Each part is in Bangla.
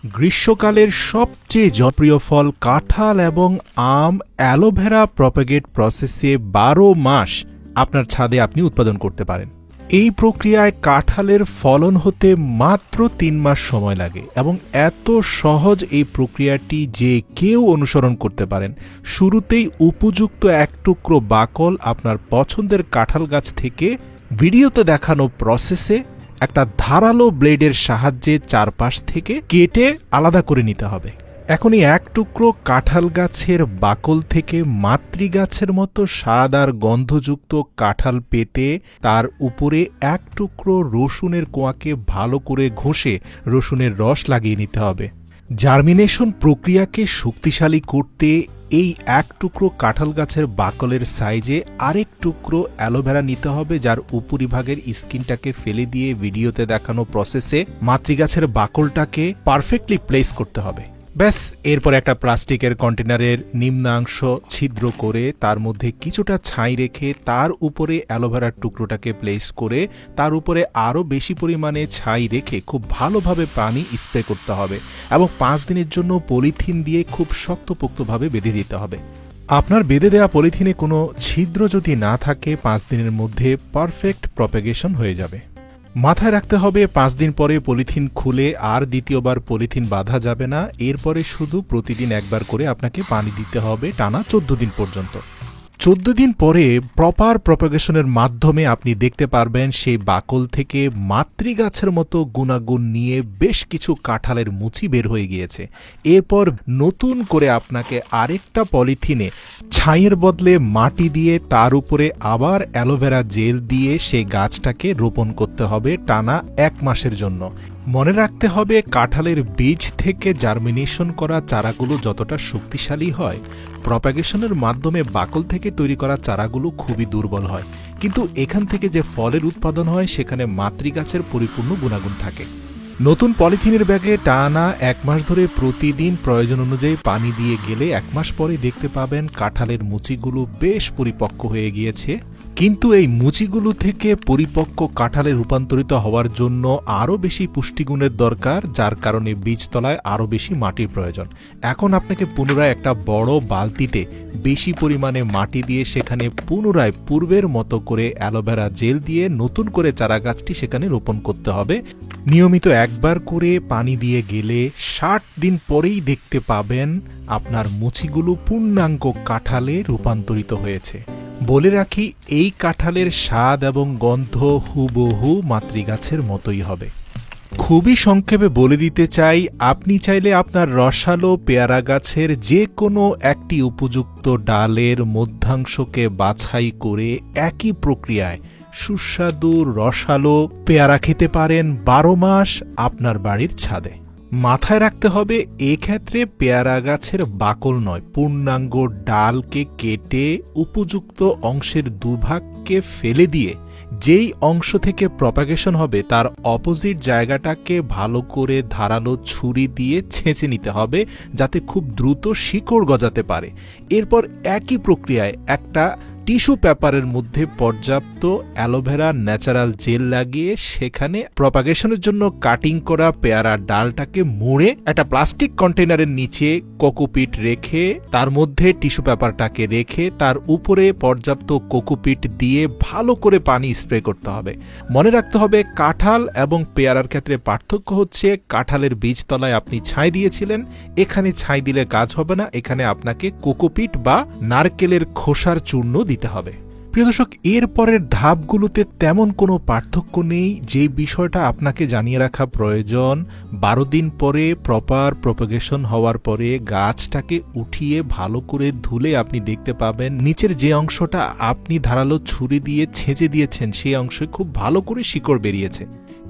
গ্রীষ্মকালের সবচেয়ে জনপ্রিয় ফল কাঁঠাল এবং আম অ্যালোভেরা প্রপাগেট প্রসেসে ১২ মাস আপনার ছাদে আপনি উৎপাদন করতে পারেন। এই প্রক্রিয়ায় কাঁঠালের ফলন হতে মাত্র ৩ মাস সময় লাগে এবং এত সহজ এই প্রক্রিয়াটি যে কেউ অনুসরণ করতে পারেন। শুরুতেই উপযুক্ত এক টুকরো বাকল আপনার পছন্দের কাঁঠাল গাছ থেকে ভিডিওতে দেখানো প্রসেসে একটা ধারালো ব্লেডের সাহায্যে চারপাশ থেকে কেটে আলাদা করে নিতে হবে। এখন এই এক টুকরো কাঁঠাল গাছের বাকল থেকে মাতৃগাছের মতো স্বাদ আর গন্ধযুক্ত কাঁঠাল পেতে তার উপরে এক টুকরো রসুনের কোয়াকে ভালো করে ঘষে রসুনের রস লাগিয়ে নিতে হবে। জার্মিনেশন প্রক্রিয়াকে শক্তিশালী করতে এই এক টুকরো কাঁঠাল গাছের বাকলের সাইজে আরেক টুকরো অ্যালোভেরা নিতে হবে, যার উপরিভাগের স্কিনটাকে ফেলে দিয়ে ভিডিওতে দেখানো প্রসেসে মাতৃগাছের বাকলটাকে পারফেক্টলি প্লেস করতে হবে। ব্যাস, এরপর একটা প্লাস্টিকের কন্টেনারের নিম্নাংশ ছিদ্র করে তার মধ্যে কিছুটা ছাই রেখে তার উপরে অ্যালোভেরার টুকরোটাকে প্লেস করে তার উপরে আরও বেশি পরিমাণে ছাই রেখে খুব ভালোভাবে পানি স্প্রে করতে হবে এবং ৫ দিনের জন্য পলিথিন দিয়ে খুব শক্তপোক্তভাবে বেঁধে দিতে হবে। আপনার বেঁধে দেওয়া পলিথিনে কোনো ছিদ্র যদি না থাকে ৫ দিনের মধ্যে পারফেক্ট প্রপাগেশন হয়ে যাবে। মাথায় রাখতে হবে ৫ দিন পরে পলিথিন খুলে আর দ্বিতীয়বার পলিথিন বাঁধা যাবে না। এরপরে শুধু প্রতিদিন একবার করে আপনাকে পানি দিতে হবে টানা ১৪ দিন পর্যন্ত। ১৪ দিন পরে প্রপার প্রপাগেশনের মাধ্যমে আপনি দেখতে পারবেন সেই বাকল থেকে মাতৃগাছের মতো গুণাগুণ নিয়ে বেশ কিছু কাঁঠালের মুচি বের হয়ে গিয়েছে। এরপর নতুন করে আপনাকে আরেকটা পলিথিনে ছাইয়ের বদলে মাটি দিয়ে তার উপরে আবার অ্যালোভেরা জেল দিয়ে সেই গাছটাকে রোপণ করতে হবে টানা ১ মাসের জন্য। মনে রাখতে হবে কাঁঠালের বীজ থেকে জার্মিনেশন করা চারাগুলো যতটা শক্তিশালী হয়, প্রপাগেশনের মাধ্যমে বাকল থেকে তৈরি করা চারাগুলো খুবই দুর্বল হয়, কিন্তু এখান থেকে যে ফলের উৎপাদন হয় সেখানে মাতৃগাছের পরিপূর্ণ গুণাগুণ থাকে। নতুন পলিথিনের ব্যাগে টানা ১ মাস ধরে প্রতিদিন প্রয়োজন অনুযায়ী পানি দিয়ে গেলে ১ মাস পরে দেখতে পাবেন কাঁঠালের মুচিগুলো বেশ পরিপক্ক হয়ে গিয়েছে। কিন্তু এই মুচিগুলো থেকে পরিপক্ক কাঁঠালে রূপান্তরিত হওয়ার জন্য আরও বেশি পুষ্টিগুণের দরকার, যার কারণে বীজতলায় আরও বেশি মাটির প্রয়োজন। এখন আপনাকে পুনরায় একটা বড় বালতিতে বেশি পরিমাণে মাটি দিয়ে সেখানে পুনরায় পূর্বের মতো করে অ্যালোভেরা জেল দিয়ে নতুন করে চারাগাছটি সেখানে রোপণ করতে হবে। নিয়মিত একবার করে পানি দিয়ে গেলে ৬০ দিন পরেই দেখতে পাবেন আপনার মুচিগুলো পূর্ণাঙ্গ কাঁঠালে রূপান্তরিত হয়েছে। বলে রাখি, এই কাঁঠালের স্বাদ এবং গন্ধ হুবহু মাতৃগাছের মতোই হবে। খুবই সংক্ষেপে বলে দিতে চাই, আপনি চাইলে আপনার রসালো পেয়ারা গাছের যে কোনো একটি উপযুক্ত ডালের মধ্যাংশকে বাছাই করে একই প্রক্রিয়ায় সুস্বাদু রসালো পেয়ারা খেতে পারেন ১২ মাস আপনার বাড়ির ছাদে। মাথায় রাখতে হবে, এক্ষেত্রে পেয়ারা গাছের বাকল নয়, পূর্ণাঙ্গ ডালকে কেটে উপযুক্ত অংশের দুভাগকে ফেলে দিয়ে যেই অংশ থেকে প্রপাগেশন হবে তার অপোজিট জায়গাটাকে ভালো করে ধারালো ছুরি দিয়ে ছেঁচে নিতে হবে, যাতে খুব দ্রুত শিকড় গজাতে পারে। এরপর একই প্রক্রিয়ায় একটা টিস্যু পেপারের মধ্যে পর্যাপ্ত অ্যালোভেরা ন্যাচারাল জেল লাগিয়ে সেখানে প্রপাগেশনের জন্য কাটিং করা পেয়ারা ডালটাকে মুড়ে একটা প্লাস্টিক কন্টেনারের নিচে কোকোপিট রেখে তার মধ্যে টিস্যু পেপারটাকে রেখে তার উপরে পর্যাপ্ত কোকোপিট দিয়ে ভালো করে পানি স্প্রে করতে হবে। মনে রাখতে হবে, কাঁঠাল এবং পেয়ারার ক্ষেত্রে পার্থক্য হচ্ছে কাঁঠালের বীজতলায় আপনি ছাই দিয়েছিলেন, এখানে ছাই দিলে কাজ হবে না, এখানে আপনাকে কোকোপিট বা নারকেলের খোসার চূর্ণ দিতে হবে। প্রিয় দর্শক, এর পরের ধাপগুলোতে তেমন কোনো পার্থক্য নেই। যে বিষয়টা আপনাকে জানিয়ে রাখা প্রয়োজন, ১২ দিন পরে প্রপার প্রপাগেশন হওয়ার পরে গাছটাকে উঠিয়ে ভালো করে ধুলে আপনি দেখতে পাবেন নিচের যে অংশটা আপনি ধারালো ছুরি দিয়ে ছেঁচে দিয়েছেন সেই অংশে খুব ভালো করে শিকড় বেরিয়েছে।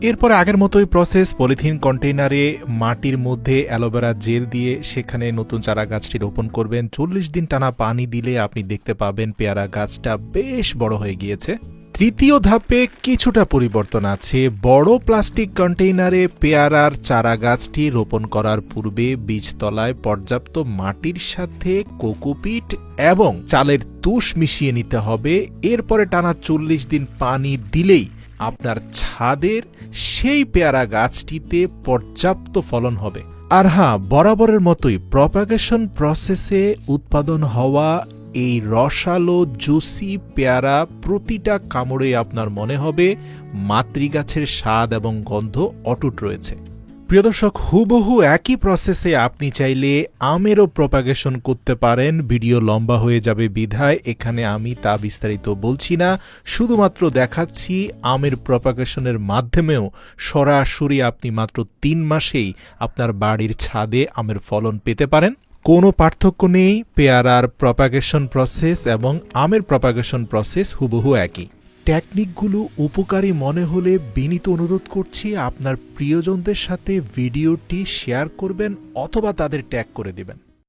এরপরে আগের মতোই প্রসেস, পলিথিন কন্টেইনারে মাটির মধ্যে অ্যালোভেরা জেল দিয়ে সেখানে নতুন চারা গাছটি রোপণ করবেন। ৪০ দিন টানা পানি দিলে আপনি দেখতে পাবেন পেয়ারা গাছটা বেশ বড় হয়ে গিয়েছে। তৃতীয় ধাপে কিছুটা পরিবর্তন আছে। বড় প্লাস্টিক কন্টেইনারে পেয়ারার চারা গাছটি রোপণ করার পূর্বে বীজতলায় পর্যাপ্ত মাটির সাথে কোকোপিট এবং চালের তুষ মিশিয়ে নিতে হবে। এরপরে টানা ৪০ দিন পানি দিলেই আপনার ছাদের সেই পেয়ারা গাছটিতে পর্যাপ্ত ফলন হবে। আর হ্যাঁ, বরাবরের মতোই প্রপাগেশন প্রসেসে উৎপাদন হওয়া এই রসালো জুসি পেয়ারা প্রতিটা কামড়ে আপনার মনে হবে মাতৃগাছের স্বাদ এবং গন্ধ অটুট রয়েছে। প্রিয় দর্শক, হুবহু একই প্রসেসে আপনি চাইলে আমেরও প্রপাগেশন করতে পারেন। ভিডিও লম্বা হয়ে যাবে বিধায় এখানে আমি তা বিস্তারিত বলছি না, শুধুমাত্র দেখাচ্ছি আমের প্রপাগেশনের মাধ্যমেও সরাসরি আপনি মাত্র 3 মাসেই আপনার বাড়ির ছাদে আমের ফলন পেতে পারেন। কোনো পার্থক্য নেই, পেয়ারার প্রপাগেশন প্রসেস এবং আমের প্রপাগেশন প্রসেস হুবহু একই। টেকনিকগুলো উপকারী মনে হলে বিনীত অনুরোধ করছি আপনার প্রিয়জনদের সাথে ভিডিওটি শেয়ার করবেন অথবা তাদের ট্যাগ করে দিবেন।